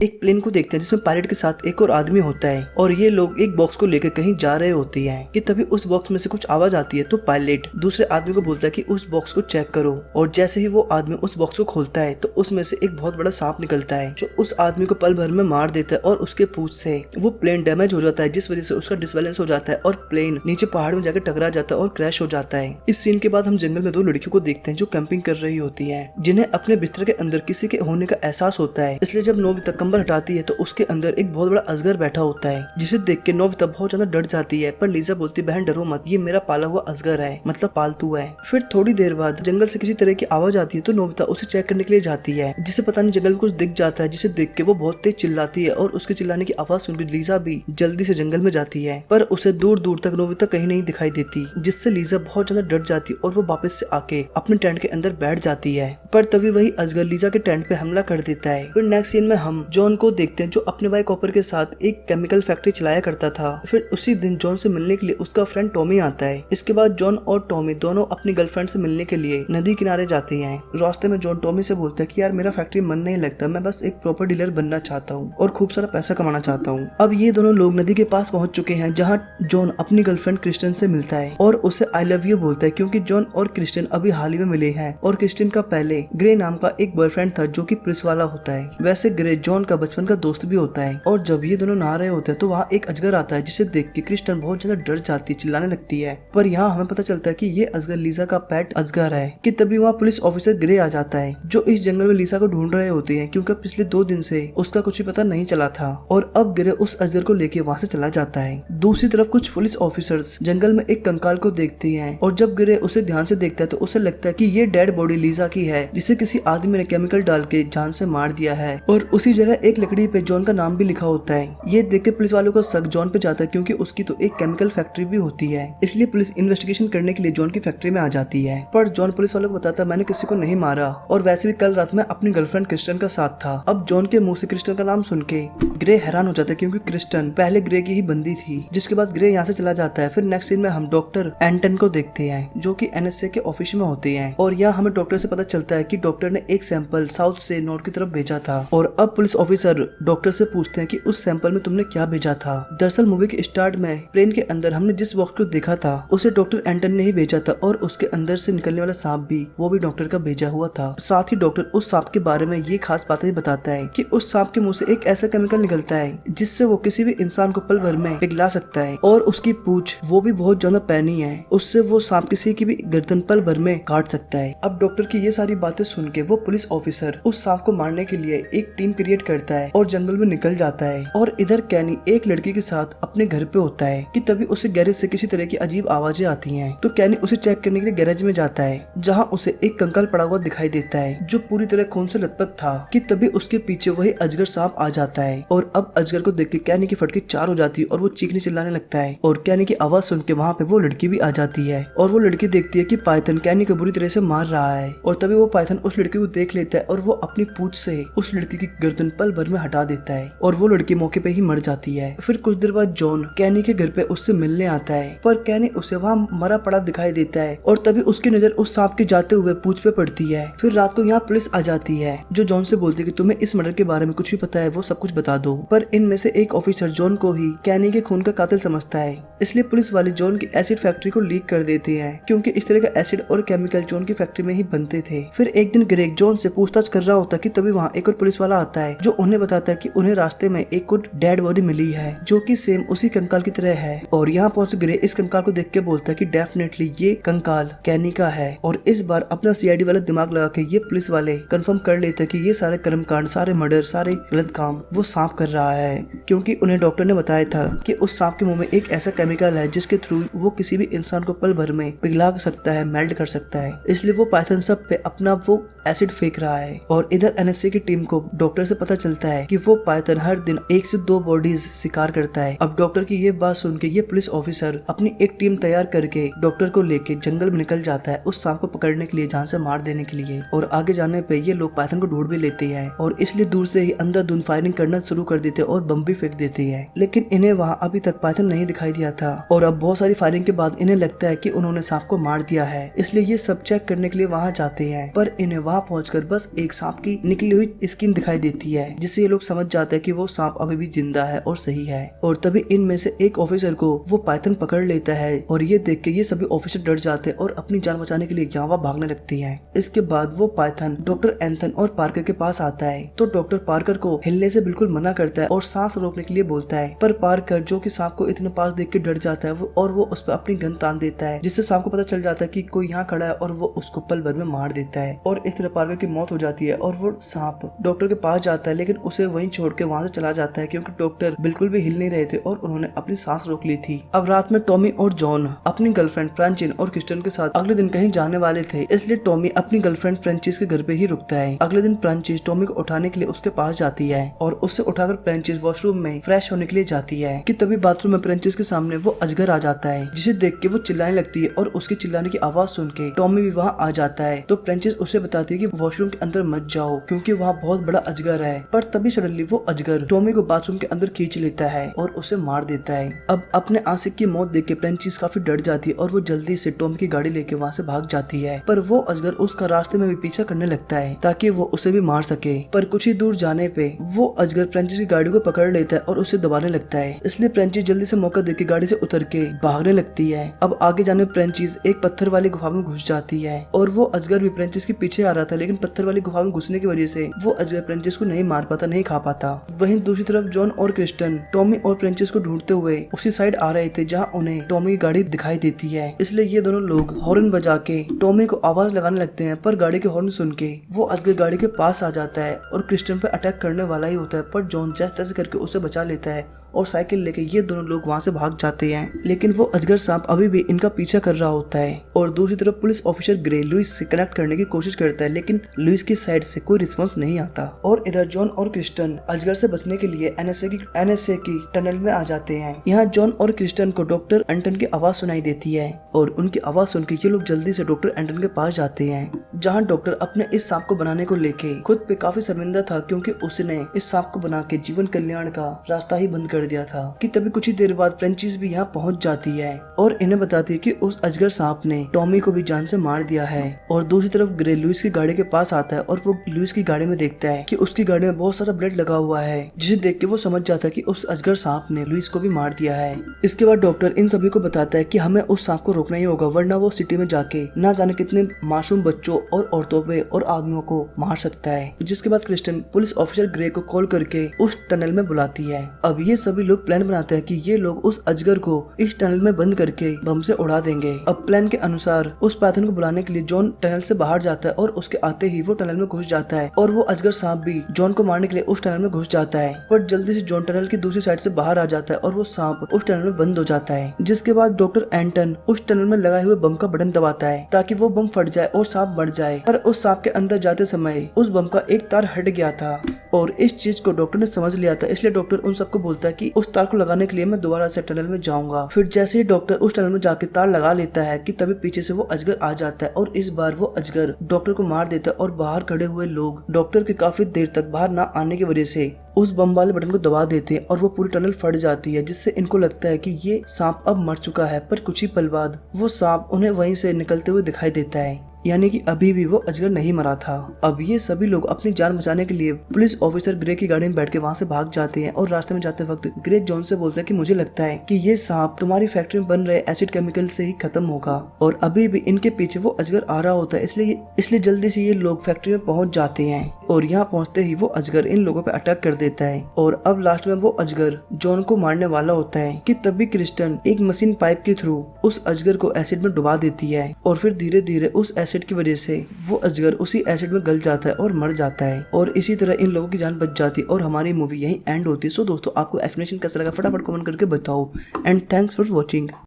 एक प्लेन को देखते हैं जिसमें पायलट के साथ एक और आदमी होता है और ये लोग एक बॉक्स को लेकर कहीं जा रहे होते हैं कि तभी उस बॉक्स में से कुछ आवाज आती है। तो पायलट दूसरे आदमी को बोलता है कि उस बॉक्स को चेक करो और जैसे ही वो आदमी उस बॉक्स को खोलता है तो उसमें से एक बहुत बड़ा सांप निकलता है जो उस आदमी को पल भर में मार देता है और उसके पूंछ से वो प्लेन डैमेज हो जाता है जिस वजह से उसका डिसबैलेंस हो जाता है और प्लेन नीचे पहाड़ में जाकर टकरा जाता है और क्रैश हो जाता है। इस सीन के बाद हम जंगल में दो लड़कियों को देखते हैं जो कैंपिंग कर रही होती है जिन्हें अपने बिस्तर के अंदर किसी के होने का एहसास होता है। इसलिए जब नोबिता कंबल हटाती है तो उसके अंदर एक बहुत बड़ा अजगर बैठा होता है जिसे देख के नोबिता बहुत ज्यादा डर जाती है। पर लीजा बोलती बहन डरो मत, ये मेरा पाला हुआ अजगर है, मतलब पालतू है। फिर थोड़ी देर बाद जंगल से किसी तरह की आवाज आती है तो नोबिता उसे चेक करने के लिए जाती है जिसे पता नहीं जंगल में कुछ दिख जाता है जिसे देख के वो बहुत तेज चिल्लाती है और उसके चिल्लाने की आवाज सुनकर लीजा भी जल्दी से जंगल में जाती है। पर उसे दूर दूर तक नोबिता कहीं नहीं दिखाई देती जिससे लीजा बहुत ज्यादा डर जाती और वो वापस से आके अपने टेंट के अंदर बैठ जाती है। पर तभी वही अजगर लीजा के टेंट पे हमला कर देता है। फिर नेक्स्ट सीन में हम जॉन को देखते हैं जो अपने भाई कॉपर के साथ एक केमिकल फैक्ट्री चलाया करता था। फिर उसी दिन जॉन से मिलने के लिए उसका फ्रेंड टॉमी आता है। इसके बाद जॉन और टॉमी दोनों अपनी गर्लफ्रेंड से मिलने के लिए नदी किनारे जाते हैं। रास्ते में जॉन टॉमी से बोलता है कि यार मेरा फैक्ट्री मन नहीं लगता, मैं बस एक प्रॉपर डीलर बनना चाहता हूँ और खूब सारा पैसा कमाना चाहता हूँ। अब ये दोनों लोग नदी के पास पहुंच चुके हैं जहाँ जॉन अपनी गर्लफ्रेंड क्रिस्टन से मिलता है और उसे आई लव यू बोलता है क्योंकि जॉन और क्रिस्टन अभी हाल ही में मिले हैं और क्रिस्टन का पहले ग्रे नाम का एक बॉयफ्रेंड था जो कि पुलिस वाला होता है। वैसे ग्रे जॉन का बचपन का दोस्त भी होता है। और जब ये दोनों नहा रहे होते हैं तो वहाँ एक अजगर आता है जिसे देख के क्रिस्टन बहुत ज्यादा डर जाती है, चिल्लाने लगती है। पर यहाँ हमें पता चलता है कि ये अजगर लीजा का पेट अजगर है कि तभी वहाँ पुलिस ऑफिसर ग्रे आ जाता है जो इस जंगल में लीजा को ढूंढ रहे होते हैं क्योंकि पिछले 2 दिन से उसका कुछ भी पता नहीं चला था। और अब ग्रे उस अजगर को लेके वहाँ से चला जाता है। दूसरी तरफ कुछ पुलिस ऑफिसर्स जंगल में एक कंकाल को देखते हैं और जब ग्रे उसे ध्यान से देखता है तो उसे लगता है कि ये डेड बॉडी लीजा की है जिसे किसी आदमी ने केमिकल डाल के जान से मार दिया है। और उसी जगह एक लकड़ी पे जॉन का नाम भी लिखा होता है। ये देख के पुलिस वालों का शक जॉन पे जाता है क्योंकि उसकी तो एक केमिकल फैक्ट्री भी होती है। इसलिए पुलिस इन्वेस्टिगेशन करने के लिए जॉन की फैक्ट्री में आ जाती है। पर जॉन पुलिस वालों को बताता है मैंने किसी को नहीं मारा और वैसे भी कल रात में अपनी गर्लफ्रेंड क्रिस्टन का साथ था। अब जॉन के मुंह से क्रिस्टन का नाम सुन के ग्रे हैरान हो जाता है क्योंकि क्रिस्टन पहले ग्रे की ही बंदी थी। जिसके बाद ग्रे यहाँ से चला जाता है। फिर नेक्स्ट सीन में हम डॉक्टर एंटन को देखते हैं जो कि एनएसए के ऑफिस में होते हैं और यहाँ हमें डॉक्टर से पता चलता है कि डॉक्टर ने एक सैंपल साउथ से नॉर्थ की तरफ भेजा था। और अब पुलिस ऑफिसर डॉक्टर से पूछते हैं कि उस सैंपल में तुमने क्या भेजा था। दरअसल मूवी के स्टार्ट में प्लेन के अंदर हमने जिस बॉक्स को देखा था उसे डॉक्टर एंटन ने ही भेजा था और उसके अंदर से निकलने वाला सांप भी वो भी डॉक्टर का भेजा हुआ था। साथ ही डॉक्टर उस सांप के बारे में ये खास बातें भी बताता है कि उस सांप के मुंह से एक ऐसा केमिकल निकलता है जिससे वो किसी भी इंसान को पल भर में पिघला सकता है और उसकी पूंछ वो भी बहुत ज्यादा पैनी है, उससे वो सांप किसी की भी गर्दन पल भर में काट सकता है। अब डॉक्टर की ये सारी बातें सुन के वो पुलिस ऑफिसर उस सांप को मारने के लिए एक टीम क्रिएट करता है और जंगल में निकल जाता है। और इधर कैनी एक लड़की के साथ अपने घर पे होता है कि तभी उसे गैरेज से किसी तरह की अजीब आवाजें आती हैं। तो कैनी उसे चेक करने के लिए गैरेज में जाता है जहाँ उसे एक कंकाल पड़ा हुआ दिखाई देता है जो पूरी तरह खून से लथपथ था कि तभी उसके पीछे वही अजगर सांप आ जाता है। और अब अजगर को देख के कैनी की फटकी 4 हो जाती है और वो चीखने चिल्लाने लगता है। और कैनी की आवाज सुन के वहाँ पे वो लड़की भी आ जाती है और वो लड़की देखती है कि पाइथन कैनी को बुरी तरह से मार रहा है। और तभी वो पाइथन उस लड़की को देख लेता है और वो अपनी पूंछ से उस लड़की की गर्दन पल भर में हटा देता है और वो लड़की मौके पे ही मर जाती है। फिर कुछ देर बाद जॉन कैनी के घर पे उससे मिलने आता है पर कैनी उसे वहाँ मरा पड़ा दिखाई देता है और तभी उसकी नजर उस सांप के जाते हुए पूंछ पे पड़ती है। फिर रात को यहाँ पुलिस आ जाती है जो जॉन से बोलती है कि तुम्हें इस मर्डर के बारे में कुछ भी पता है वो सब कुछ बता दो। पर इनमें से एक ऑफिसर जॉन को ही कैनी के खून का कातिल समझता है इसलिए पुलिस वाले जॉन की एसिड फैक्ट्री को लीक कर देते हैं क्योंकि इस तरह का एसिड और केमिकल जॉन की फैक्ट्री में ही बनते थे। फिर एक दिन ग्रेग जॉन से पूछताछ कर रहा होता कि तभी वहाँ एक और पुलिस वाला आता है जो उन्हें बताता है कि उन्हें रास्ते में एक और डेड बॉडी मिली है जो कि सेम उसी कंकाल की तरह है। और यहाँ पहुंच ग्रे इस कंकाल को देख के बोलता है कि डेफिनेटली ये कंकाल कैनी का है। और इस बार अपना सीआईडी वाला दिमाग लगा के ये पुलिस वाले कंफर्म कर लेते हैं कि ये सारे कर्मकांड, सारे मर्डर, सारे गलत काम वो सांप कर रहा है क्योंकि उन्हें डॉक्टर ने बताया था कि उस सांप के मुंह में एक ऐसा केमिकल है जिसके थ्रू वो किसी भी इंसान को पल भर में पिघला सकता है, मेल्ट कर सकता है। इसलिए वो पाइथन सब पे अपना वो एसिड फेंक रहा है। और इधर एनएसए की टीम को डॉक्टर से पता चलता है कि वो पाइथन हर दिन 1 से 2 बॉडीज शिकार करता है। अब डॉक्टर की ये बात सुन के ये पुलिस ऑफिसर अपनी एक टीम तैयार करके डॉक्टर को लेके जंगल में निकल जाता है उस सांप को पकड़ने के लिए, जान से मार देने के लिए। और आगे जाने पे ये लोग पाइथन को ढूंढ भी लेते हैं और इसलिए दूर से ही अंधाधुंध फायरिंग करना शुरू कर देते हैं और बम भी फेंक देते हैं। लेकिन इन्हें वहाँ अभी तक पाइथन नहीं दिखाई दिया था और अब बहुत सारी फायरिंग के बाद इन्हें लगता है कि उन्होंने सांप को मार दिया है, इसलिए ये सब चेक करने के लिए वहाँ जाते हैं। पर इन्हें वहाँ पहुंचकर बस एक सांप की निकली हुई स्किन दिखाई देती है, जिससे ये लोग समझ जाते हैं कि वो सांप अभी भी जिंदा है और सही है। और तभी इनमें से एक ऑफिसर को वो पाइथन पकड़ लेता है और ये देख के ये सभी ऑफिसर डर जाते हैं और अपनी जान बचाने के लिए यहाँ वहाँ भागने लगती है। इसके बाद वो पाइथन डॉक्टर एंथन और पार्कर के पास आता है तो डॉक्टर पार्कर को हिलने से बिल्कुल मना करता है और सांस रोकने के लिए बोलता है, पर पार्कर जो कि सांप को इतने पास देख के डर जाता है और वो उस पर अपनी गन तान देता है, जिससे सांप को पता चल जाता है कि कोई यहाँ खड़ा है और वो उसको पल भर में मार देता है और इस तरह पार्कर की मौत हो जाती है। और वो सांप डॉक्टर के पास जाता है लेकिन उसे वहीं छोड़ के वहाँ से चला जाता है क्योंकि डॉक्टर बिल्कुल भी हिल नहीं रहे थे और उन्होंने अपनी सांस रोक ली थी। अब रात में टॉमी और जॉन अपनी गर्लफ्रेंड फ्रांचिन और क्रिस्टन के साथ अगले दिन कहीं जाने वाले थे, इसलिए टॉमी अपनी गर्लफ्रेंड फ्रेंचिस के घर पे ही रुकता है। अगले दिन फ्रांचिस टॉमी को उठाने के लिए उसके पास जाती है और उससे उठाकर फ्रेंचिस वॉशरूम में फ्रेश होने के लिए जाती है कि तभी बाथरूम में फ्रेंचिस के सामने वो अजगर आ जाता है, जिसे देख के वो चिल्लाने लगती है और उसके चिल्लाने की आवाज सुन के टॉमी भी वहाँ आ जाता है। तो फ्रेंचिस उसे बताती है कि वॉशरूम के अंदर मत जाओ क्योंकि वहाँ बहुत बड़ा अजगर है, पर तभी सडनली वो अजगर टॉमी को बाथरूम के अंदर खींच लेता है और उसे मार देता है। अब अपने आशिक की मौत देख के फ्रेंचिस काफी डर जाती है और वो जल्दी से टॉमी की गाड़ी लेके वहाँ से भाग जाती है, पर वो अजगर उसका रास्ते में भी पीछा करने लगता है ताकि वो उसे भी मार सके। पर कुछ ही दूर जाने पे वो अजगर फ्रेंचिस की गाड़ी को पकड़ लेता है और उसे दबाने लगता है, इसलिए फ्रेंचिस जल्दी से मौका देके गाड़ी से उतर के भागने लगती है। अब आगे जाने फ्रेंचिस एक पत्थर वाली गुफा में घुस जाती है और वो अजगर भी फ्रेंचिस के पीछे आ रहा था, लेकिन पत्थर वाली गुफा में घुसने की वजह से वो अजगर फ्रेंचिस को नहीं मार पाता, नहीं खा पाता। वहीं दूसरी तरफ जॉन और क्रिस्टन टॉमी और फ्रेंचिस को ढूंढते हुए उसी साइड आ रहे थे जहाँ उन्हें टॉमी की गाड़ी दिखाई देती है, इसलिए ये दोनों लोग हॉर्न बजा के टॉमी को आवाज लगाने लगते हैं। पर गाड़ी के हॉर्न सुन के वो अजगर गाड़ी के पास आ जाता है और क्रिस्टन पे अटैक करने वाला ही होता है, पर जॉन जैसे तैसे करके उसे बचा लेता है और साइकिल लेके ये दोनों लोग वहाँ से भाग जाते हैं। लेकिन वो अजगर सांप अभी भी इनका पीछा कर रहा होता है और दूसरी तरफ पुलिस ऑफिसर ग्रे लुइस से कनेक्ट करने की कोशिश करता है, लेकिन लुइस की साइड से कोई रिस्पॉन्स नहीं आता। और इधर जॉन और क्रिस्टन अजगर से बचने के लिए एनएसए की टनल में आ जाते हैं। यहाँ जॉन और क्रिस्टन को डॉक्टर एंटन की आवाज सुनाई देती है और उनकी आवाज सुन के ये लोग जल्दी से डॉक्टर एंटन के पास जाते हैं, जहाँ डॉक्टर अपने इस सांप को बनाने को लेके खुद पे काफी शर्मिंदा था क्योंकि उसने इस सांप को बना के जीवन कल्याण का रास्ता ही बंद कर दिया था। कि तभी कुछ ही देर बाद फ्रेंचिस भी यहाँ पहुँच जाती है और इन्हें बताती है कि उस अजगर सांप ने टॉमी को भी जान से मार दिया है। और दूसरी तरफ ग्रे लुइस की गाड़ी के पास आता है और वो लुइस की गाड़ी में देखता है कि उसकी गाड़ी में बहुत सारा ब्लड लगा हुआ है, जिसे देख के वो समझ जाता है कि उस अजगर सांप ने लुइस को भी मार दिया है। इसके बाद डॉक्टर इन सभी को बताता है कि हमें उस सांप को रोकना ही होगा, वरना वो सिटी में जाके ना जाने कितने मासूम बच्चों और औरतों पे और आदमियों को मार सकता है। जिसके बाद क्रिस्टन पुलिस ऑफिसर ग्रे को कॉल करके उस टनल में बुलाती है। अब ये सभी लोग प्लान बनाते हैं कि ये लोग उस अजगर को इस टनल में बंद करके बम से उड़ा देंगे। अब प्लान के अनुसार उस पाइथन को बुलाने के लिए जॉन टनल से बाहर जाता है और उसके आते ही वो टनल में घुस जाता है और वो अजगर सांप भी जॉन को मारने के लिए उस टनल में घुस जाता है। पर जल्दी से जॉन टनल की दूसरी साइड से बाहर आ जाता है और वो सांप उस टनल में बंद हो जाता है। जिसके बाद डॉक्टर एंटन उस टनल में लगाए हुए बम का बटन दबाता है ताकि वो बम फट जाए और सांप मर जाए। पर उस सांप के अंदर जाते समय उस बम का एक तार हट गया था और इस चीज को डॉक्टर ने समझ लिया था, इसलिए डॉक्टर उन सबको बोलता है कि उस तार को लगाने के लिए मैं दोबारा से टनल में जाऊंगा। फिर जैसे ही डॉक्टर उस टनल में जाके तार लगा लेता है कि तभी पीछे से वो अजगर आ जाता है और इस बार वो अजगर डॉक्टर को मार देता है और बाहर खड़े हुए लोग डॉक्टर के काफी देर तक बाहर ना आने की वजह से उस बम वाले बटन को दबा देते हैं और वो पूरी टनल फट जाती है, जिससे इनको लगता है कि ये सांप अब मर चुका है। पर कुछ ही पल बाद वो सांप उन्हें वहीं से निकलते हुए दिखाई देता है, यानी कि अभी भी वो अजगर नहीं मरा था। अब ये सभी लोग अपनी जान बचाने के लिए पुलिस ऑफिसर ग्रे की गाड़ी में बैठ के वहाँ से भाग जाते हैं और रास्ते में जाते वक्त ग्रे जॉन से बोलता है कि मुझे लगता है कि ये सांप तुम्हारी फैक्ट्री में बन रहे एसिड केमिकल से ही खत्म होगा। और अभी भी इनके पीछे वो अजगर आ रहा होता है, इसलिए जल्दी से ये लोग फैक्ट्री में पहुंच जाते हैं और यहाँ पहुंचते ही वो अजगर इन लोगों पे अटैक कर देता है और अब लास्ट में वो अजगर जॉन को मारने वाला होता है कि तभी क्रिस्टन एक मशीन पाइप के थ्रू उस अजगर को एसिड में डुबा देती है और फिर धीरे धीरे उस एसिड की वजह से वो अजगर उसी एसिड में गल जाता है और मर जाता है और इसी तरह इन लोगों की जान बच जाती है और हमारी मूवी यही एंड होती है। सो दोस्तों, आपको एक्सप्लेनेशन कैसा लगा फटाफट कमेंट करके बताओ एंड थैंक्स फॉर वॉचिंग।